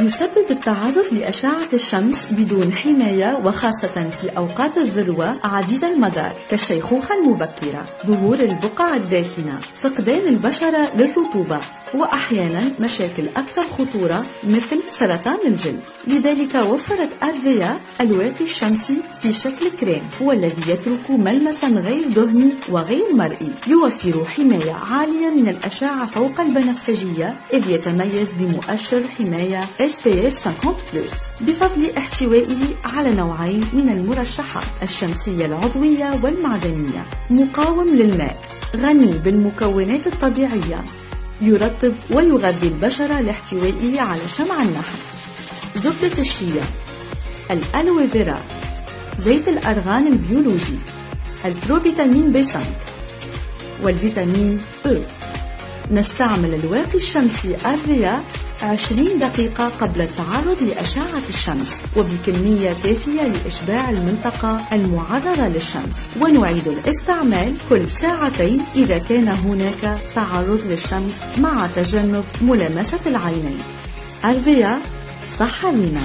يسبب التعرض لأشعة الشمس بدون حماية وخاصة في أوقات الذروة عديد المضار كالشيخوخة المبكرة، ظهور البقع الداكنة، فقدان البشرة للرطوبة، وأحيانا مشاكل أكثر خطورة مثل سرطان الجلد. لذلك وفرت أرفيا الواقي الشمسي في شكل كريم، هو الذي يترك ملمسا غير دهني وغير مرئي، يوفر حماية عالية من الأشعة فوق البنفسجية إذ يتميز بمؤشر حماية SPF 50+، بفضل احتوائه على نوعين من المرشحات الشمسية العضوية والمعدنية، مقاوم للماء، غني بالمكونات الطبيعية، يرطب ويغذي البشرة لاحتوائه على شمع النحل. زبدة الشيا، الألوفيرا، زيت الأرغان البيولوجي، البروفيتامين B5 والفيتامين E. نستعمل الواقي الشمسي أرفيا 20 دقيقة قبل التعرض لأشعة الشمس وبكمية كافية لإشباع المنطقة المعرضة للشمس، ونعيد الاستعمال كل ساعتين إذا كان هناك تعرض للشمس مع تجنب ملامسة العينين. أرفيا، صحة لنا.